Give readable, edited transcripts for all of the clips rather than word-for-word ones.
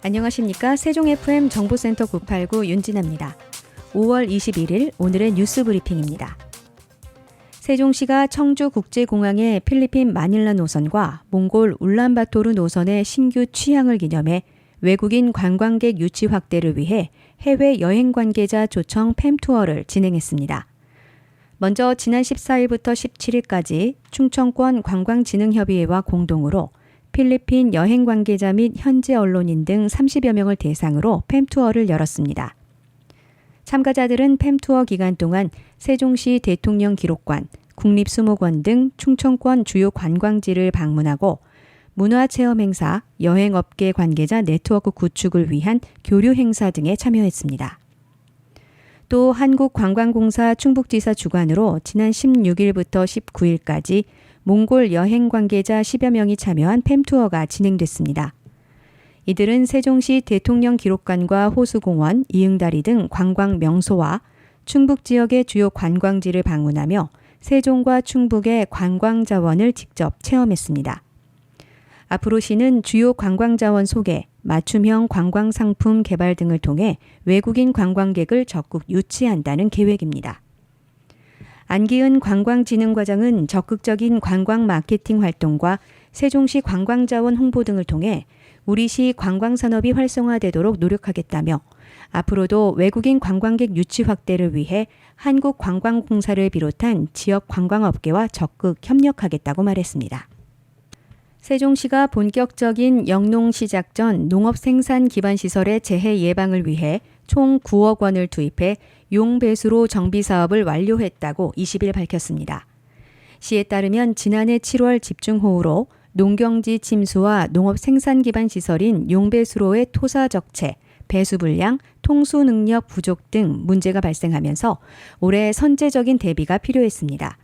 안녕하십니까. 세종 FM 정보센터 989 윤진아입니다. 5월 21일 오늘의 뉴스 브리핑입니다. 세종시가 청주국제공항의 필리핀 마닐라 노선과 몽골 울란바토르 노선의 신규 취항을 기념해 외국인 관광객 유치 확대를 위해 해외 여행 관계자 초청 팸투어를 진행했습니다. 먼저 지난 14일부터 17일까지 충청권 관광진흥협의회와 공동으로 필리핀 여행 관계자 및 현지 언론인 등 30여 명을 대상으로 팸투어를 열었습니다. 참가자들은 팸투어 기간 동안 세종시 대통령 기록관, 국립수목원 등 충청권 주요 관광지를 방문하고 문화체험 행사, 여행업계 관계자 네트워크 구축을 위한 교류 행사 등에 참여했습니다. 또 한국관광공사 충북지사 주관으로 지난 16일부터 19일까지 몽골 여행 관계자 10여 명이 참여한 팸투어가 진행됐습니다. 이들은 세종시 대통령 기록관과 호수공원, 이응다리 등 관광 명소와 충북 지역의 주요 관광지를 방문하며 세종과 충북의 관광 자원을 직접 체험했습니다. 앞으로 시는 주요 관광 자원 소개, 맞춤형 관광 상품 개발 등을 통해 외국인 관광객을 적극 유치한다는 계획입니다. 안기은 관광진흥과장은 적극적인 관광 마케팅 활동과 세종시 관광자원 홍보 등을 통해 우리시 관광산업이 활성화되도록 노력하겠다며 앞으로도 외국인 관광객 유치 확대를 위해 한국관광공사를 비롯한 지역 관광업계와 적극 협력하겠다고 말했습니다. 세종시가 본격적인 영농 시작 전 농업생산기반시설의 재해 예방을 위해 총 9억 원을 투입해 용배수로 정비 사업을 완료했다고 20일 밝혔습니다. 시에 따르면 지난해 7월 집중호우로 농경지 침수와 농업생산기반시설인 용배수로의 토사 적체, 배수 불량, 통수 능력 부족 등 문제가 발생하면서 올해 선제적인 대비가 필요했습니다.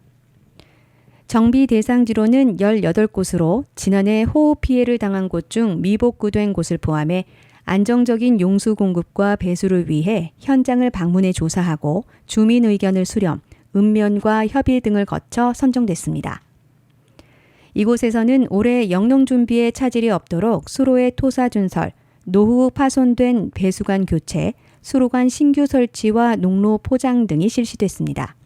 정비 대상지로는 18곳으로 지난해 호우 피해를 당한 곳 중 미복구된 곳을 포함해 안정적인 용수 공급과 배수를 위해 현장을 방문해 조사하고 주민 의견을 수렴, 읍면과 협의 등을 거쳐 선정됐습니다. 이곳에서는 올해 영농 준비에 차질이 없도록 수로의 토사 준설, 노후 파손된 배수관 교체, 수로관 신규 설치와 농로 포장 등이 실시됐습니다.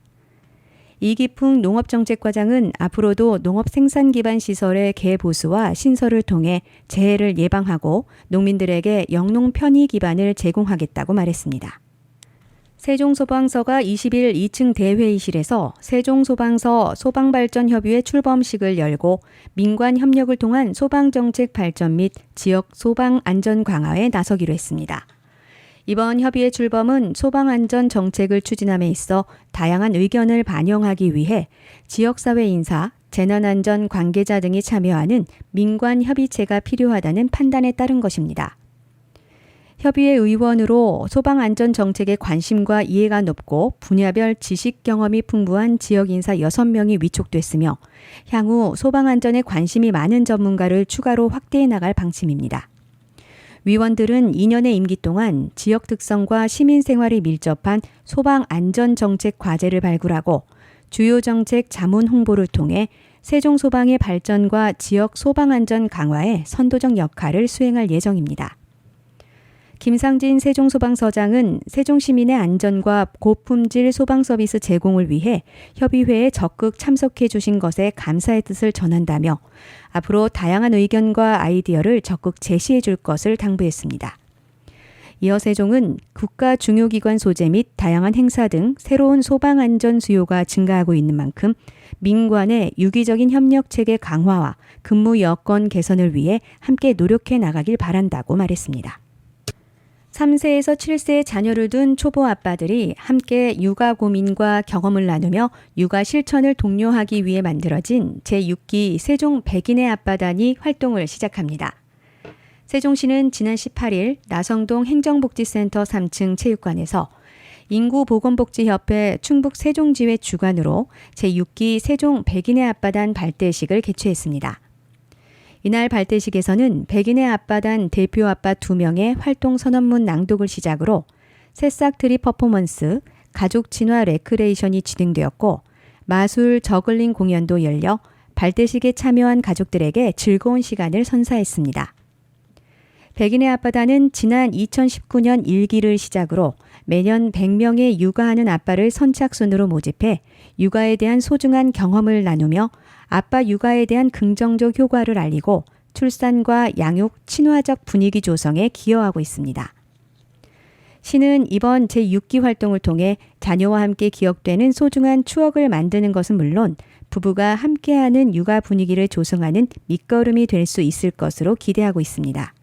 이기풍 농업정책과장은 앞으로도 농업생산기반시설의 개보수와 신설을 통해 재해를 예방하고 농민들에게 영농 편의 기반을 제공하겠다고 말했습니다. 세종소방서가 20일 2층 대회의실에서 세종소방서 소방발전협의회 출범식을 열고 민관 협력을 통한 소방정책 발전 및 지역 소방안전 강화에 나서기로 했습니다. 이번 협의회 출범은 소방안전 정책을 추진함에 있어 다양한 의견을 반영하기 위해 지역사회 인사, 재난안전 관계자 등이 참여하는 민관협의체가 필요하다는 판단에 따른 것입니다. 협의회 의원으로 소방안전 정책에 관심과 이해가 높고 분야별 지식 경험이 풍부한 지역인사 6명이 위촉됐으며 향후 소방안전에 관심이 많은 전문가를 추가로 확대해 나갈 방침입니다. 위원들은 2년의 임기 동안 지역 특성과 시민 생활이 밀접한 소방안전정책 과제를 발굴하고 주요 정책 자문 홍보를 통해 세종소방의 발전과 지역 소방안전 강화에 선도적 역할을 수행할 예정입니다. 김상진 세종소방서장은 세종시민의 안전과 고품질 소방서비스 제공을 위해 협의회에 적극 참석해 주신 것에 감사의 뜻을 전한다며 앞으로 다양한 의견과 아이디어를 적극 제시해 줄 것을 당부했습니다. 이어 세종은 국가 중요기관 소재 및 다양한 행사 등 새로운 소방안전 수요가 증가하고 있는 만큼 민관의 유기적인 협력체계 강화와 근무 여건 개선을 위해 함께 노력해 나가길 바란다고 말했습니다. 3세에서 7세의 자녀를 둔 초보 아빠들이 함께 육아 고민과 경험을 나누며 육아 실천을 독려하기 위해 만들어진 제6기 세종 백인의 아빠단이 활동을 시작합니다. 세종시는 지난 18일 나성동 행정복지센터 3층 체육관에서 인구보건복지협회 충북 세종지회 주관으로 제6기 세종 백인의 아빠단 발대식을 개최했습니다. 이날 발대식에서는 백인의 아빠단 대표 아빠 2명의 활동 선언문 낭독을 시작으로 새싹 트리 퍼포먼스, 가족 친화 레크레이션이 진행되었고 마술 저글링 공연도 열려 발대식에 참여한 가족들에게 즐거운 시간을 선사했습니다. 백인의 앞바다는 지난 2019년 1기를 시작으로 매년 100명의 육아하는 아빠를 선착순으로 모집해 육아에 대한 소중한 경험을 나누며 아빠 육아에 대한 긍정적 효과를 알리고 출산과 양육, 친화적 분위기 조성에 기여하고 있습니다. 시는 이번 제6기 활동을 통해 자녀와 함께 기억되는 소중한 추억을 만드는 것은 물론 부부가 함께하는 육아 분위기를 조성하는 밑거름이 될 수 있을 것으로 기대하고 있습니다.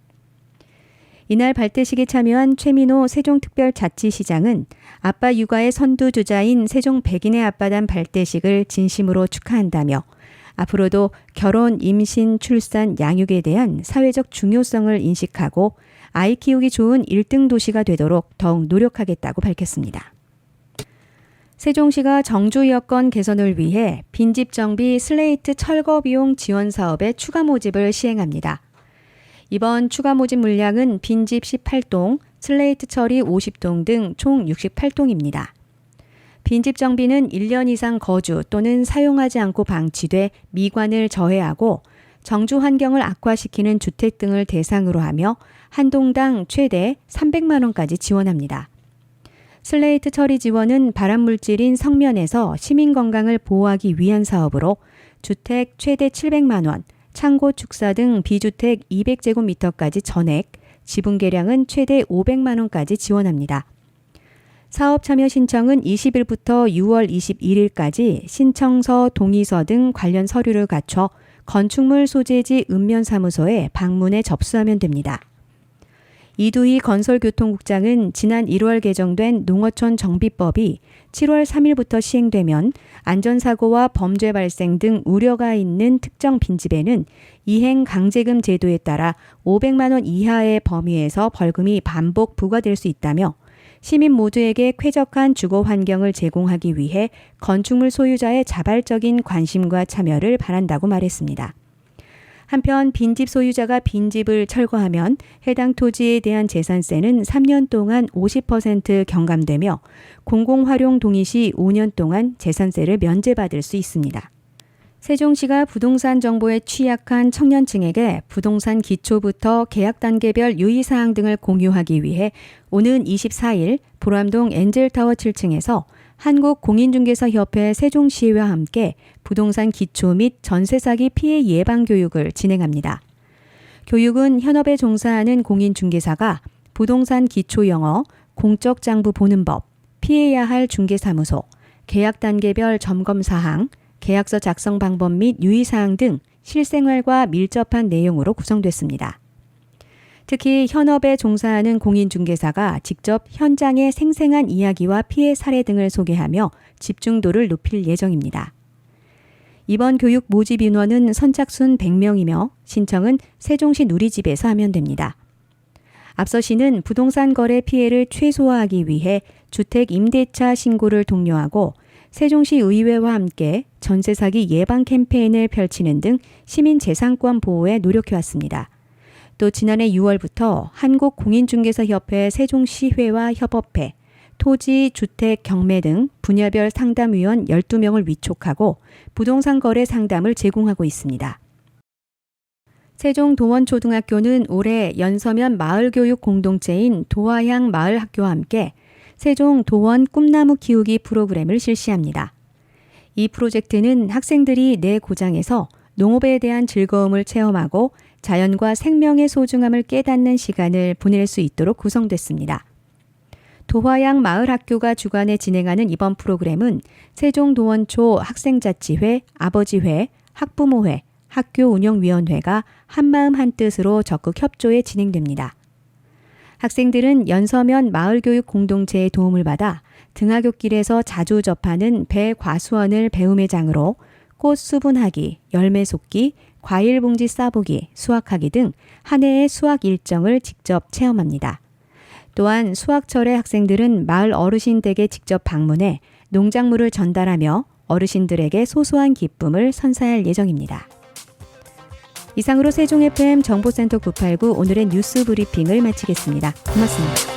이날 발대식에 참여한 최민호 세종특별자치시장은 아빠 육아의 선두주자인 세종 백인의 앞바단 발대식을 진심으로 축하한다며 앞으로도 결혼, 임신, 출산, 양육에 대한 사회적 중요성을 인식하고 아이 키우기 좋은 1등 도시가 되도록 더욱 노력하겠다고 밝혔습니다. 세종시가 정주 여건 개선을 위해 빈집 정비 슬레이트 철거 비용 지원 사업의 추가 모집을 시행합니다. 이번 추가 모집 물량은 빈집 18동, 슬레이트 처리 50동 등 총 68동입니다. 빈집 정비는 1년 이상 거주 또는 사용하지 않고 방치돼 미관을 저해하고 정주 환경을 악화시키는 주택 등을 대상으로 하며 한 동당 최대 300만 원까지 지원합니다. 슬레이트 처리 지원은 발암물질인 성면에서 시민 건강을 보호하기 위한 사업으로 주택 최대 700만 원, 창고 축사 등 비주택 200제곱미터까지 전액, 지분 계량은 최대 500만 원까지 지원합니다. 사업 참여 신청은 20일부터 6월 21일까지 신청서, 동의서 등 관련 서류를 갖춰 건축물 소재지 읍면사무소에 방문해 접수하면 됩니다. 이두희 건설교통국장은 지난 1월 개정된 농어촌 정비법이 7월 3일부터 시행되면 안전사고와 범죄 발생 등 우려가 있는 특정 빈집에는 이행 강제금 제도에 따라 500만 원 이하의 범위에서 벌금이 반복 부과될 수 있다며 시민 모두에게 쾌적한 주거 환경을 제공하기 위해 건축물 소유자의 자발적인 관심과 참여를 바란다고 말했습니다. 한편 빈집 소유자가 빈집을 철거하면 해당 토지에 대한 재산세는 3년 동안 50% 경감되며 공공활용 동의 시 5년 동안 재산세를 면제받을 수 있습니다. 세종시가 부동산 정보에 취약한 청년층에게 부동산 기초부터 계약 단계별 유의사항 등을 공유하기 위해 오는 24일 보람동 엔젤타워 7층에서 한국공인중개사협회 세종시와 함께 부동산 기초 및 전세 사기 피해 예방 교육을 진행합니다. 교육은 현업에 종사하는 공인중개사가 부동산 기초 영어, 공적 장부 보는 법, 피해야 할 중개사무소, 계약 단계별 점검 사항, 계약서 작성 방법 및 유의사항 등 실생활과 밀접한 내용으로 구성됐습니다. 특히 현업에 종사하는 공인중개사가 직접 현장의 생생한 이야기와 피해 사례 등을 소개하며 집중도를 높일 예정입니다. 이번 교육 모집 인원은 선착순 100명이며 신청은 세종시 누리집에서 하면 됩니다. 앞서 시는 부동산 거래 피해를 최소화하기 위해 주택 임대차 신고를 독려하고 세종시 의회와 함께 전세 사기 예방 캠페인을 펼치는 등 시민 재산권 보호에 노력해왔습니다. 또 지난해 6월부터 한국공인중개사협회 세종시회와 협업해 토지, 주택, 경매 등 분야별 상담위원 12명을 위촉하고 부동산 거래 상담을 제공하고 있습니다. 세종도원초등학교는 올해 연서면 마을교육 공동체인 도화향 마을학교와 함께 세종 도원 꿈나무 키우기 프로그램을 실시합니다. 이 프로젝트는 학생들이 내 고장에서 농업에 대한 즐거움을 체험하고 자연과 생명의 소중함을 깨닫는 시간을 보낼 수 있도록 구성됐습니다. 도화향 마을학교가 주관해 진행하는 이번 프로그램은 세종도원초 학생자치회, 아버지회, 학부모회, 학교운영위원회가 한마음 한뜻으로 적극 협조해 진행됩니다. 학생들은 연서면 마을교육 공동체의 도움을 받아 등하굣길에서 자주 접하는 배 과수원을 배움의 장으로 꽃 수분하기, 열매 솎기, 과일 봉지 싸보기, 수확하기 등 한 해의 수학 일정을 직접 체험합니다. 또한 수학철에 학생들은 마을 어르신 댁에 직접 방문해 농작물을 전달하며 어르신들에게 소소한 기쁨을 선사할 예정입니다. 이상으로 세종 FM 정보센터 989 오늘의 뉴스 브리핑을 마치겠습니다. 고맙습니다.